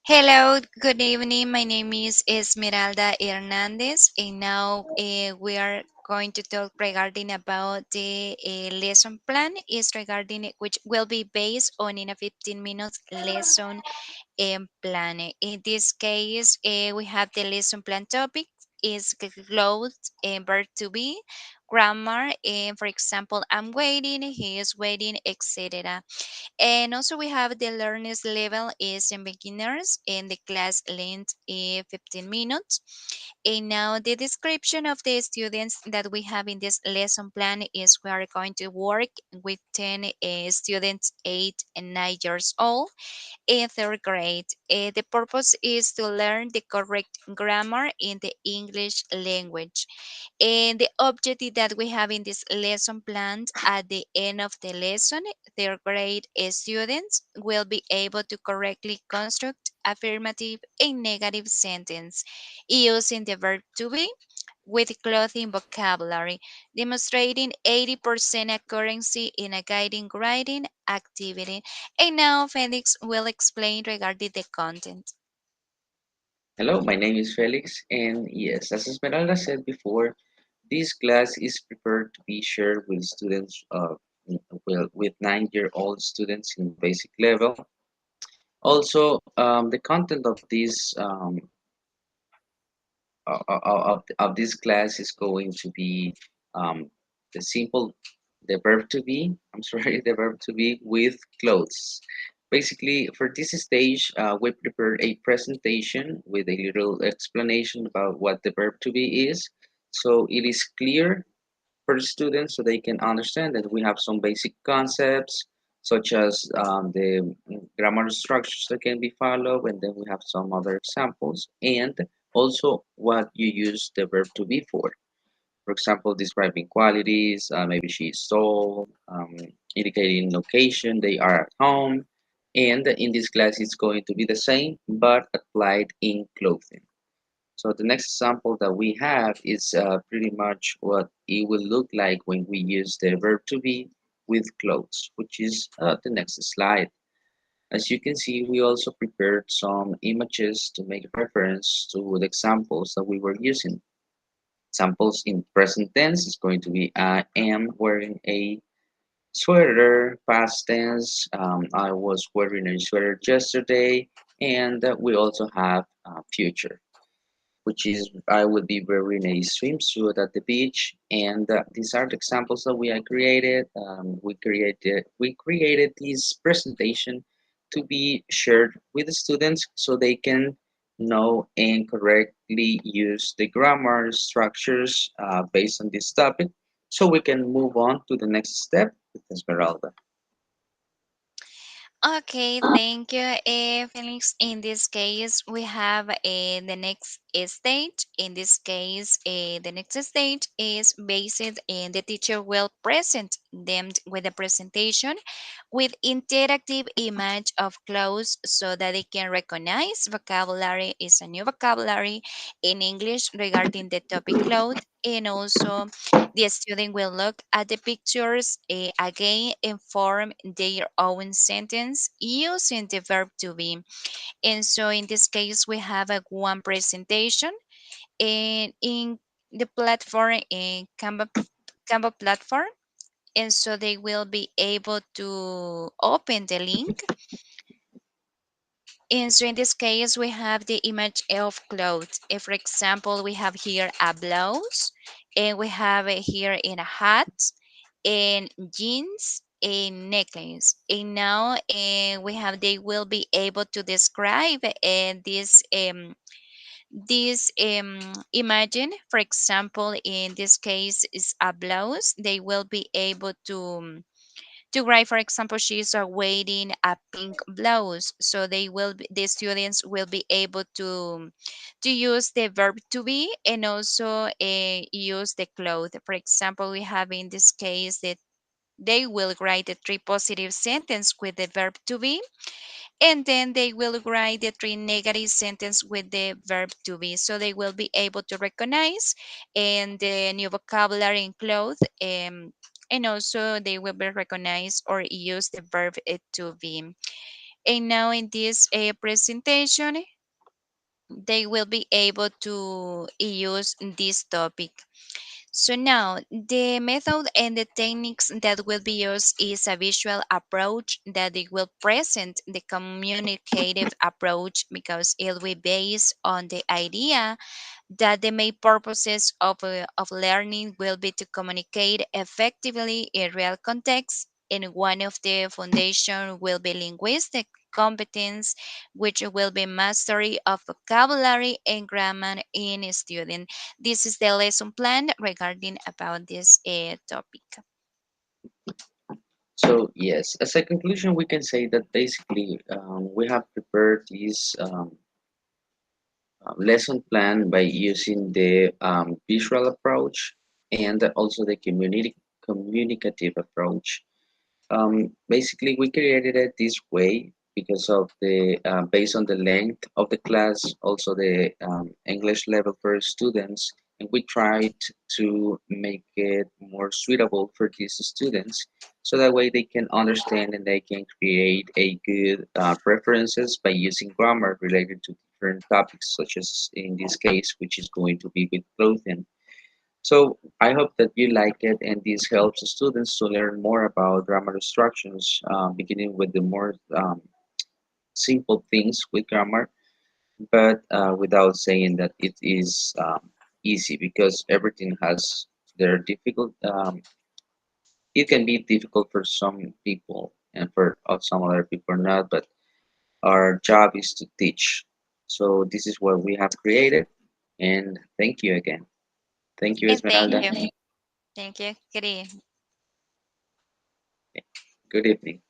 Hello, good evening. My name is Esmeralda Hernandez, and now we are going to talk regarding about the lesson plan is regarding it, which will be based on in a 15 minutes lesson plan. In this case, we have the lesson plan topic is clothes and verb to be, grammar, and for example, I'm waiting, he is waiting, etc. And also we have the learners level is in beginners and the class length is 15 minutes. And now the description of the students that we have in this lesson plan is we are going to work with 10 students 8 and 9 years old in third grade. The purpose is to learn the correct grammar in the English language. And the objective that we have in this lesson plan at the end of the lesson, third grade students will be able to correctly construct affirmative and negative sentence using the verb to be with clothing vocabulary, demonstrating 80% accuracy in a guiding writing activity. And now Felix will explain regarding the content. Hello, my name is Felix, and yes, as Esmeralda said before, this class is prepared to be shared with students, with 9-year-old students in basic level. Also, the content of this class is going to be um, the simple, the verb to be. I'm sorry, the verb to be with clothes. Basically, for this stage, we prepared a presentation with a little explanation about what the verb to be is, so it is clear for the students so they can understand that we have some basic concepts such as the grammar structures that can be followed, and then we have some other examples, and also what you use the verb to be for. For example, describing qualities, maybe she is tall, indicating location, they are at home, and in this class it's going to be the same but applied in clothing. So the next example that we have is pretty much what it will look like when we use the verb to be with clothes, which is the next slide. As you can see, we also prepared some images to make reference to the examples that we were using. Examples in present tense is going to be I am wearing a sweater, past tense, I was wearing a sweater yesterday, and we also have future, which is I will be wearing a swimsuit at the beach. And these are the examples that we have created. We created this presentation to be shared with the students so they can know and correctly use the grammar structures based on this topic. So we can move on to the next step with Esmeralda. Okay, thank you, Felix. In this case, we have the next stage. In this case, the next stage is based and the teacher will present them with a presentation with interactive image of clothes so that they can recognize vocabulary is a new vocabulary in English regarding the topic clothes, and also the student will look at the pictures again and form their own sentence using the verb to be. And so in this case, we have a one presentation and in the platform in Canva platform. And so they will be able to open the link. And so in this case, we have the image of clothes. If, for example, we have here a blouse, and we have it here in a hat, and jeans, a necklace. And now we have they will be able to describe this imagine. For example, in this case is a blouse. They will be able to write, for example, she's wearing a pink blouse. So the students will be able to use the verb to be and also use the cloth. For example, we have in this case that they will write the three positive sentence with the verb to be, and then they will write the three negative sentence with the verb to be. So they will be able to recognize and the new vocabulary in clothes, and also they will be recognized or use the verb to be. And now in this presentation, they will be able to use this topic. So now the method and the techniques that will be used is a visual approach that it will present the communicative approach because it will be based on the idea that the main purposes of learning will be to communicate effectively in real context, and one of the foundation will be linguistic competence, which will be mastery of vocabulary and grammar in a student. This is the lesson plan regarding about this topic. So yes, as a conclusion, we can say that basically we have prepared this lesson plan by using the visual approach and also the communicative approach. Basically, we created it this way because of the based on the length of the class, also the English level for students, and we tried to make it more suitable for these students, so that way they can understand and they can create a good preferences by using grammar related to different topics, such as in this case, which is going to be with clothing. So I hope that you like it, and this helps students to learn more about grammar instructions, beginning with the more simple things with grammar, but without saying that it is easy, because everything has their difficult. It can be difficult for some people, and for some other people not. But our job is to teach. So this is what we have created, and thank you again. Thank you, And thank Esmeralda. you. Thank you. Good evening. Good evening.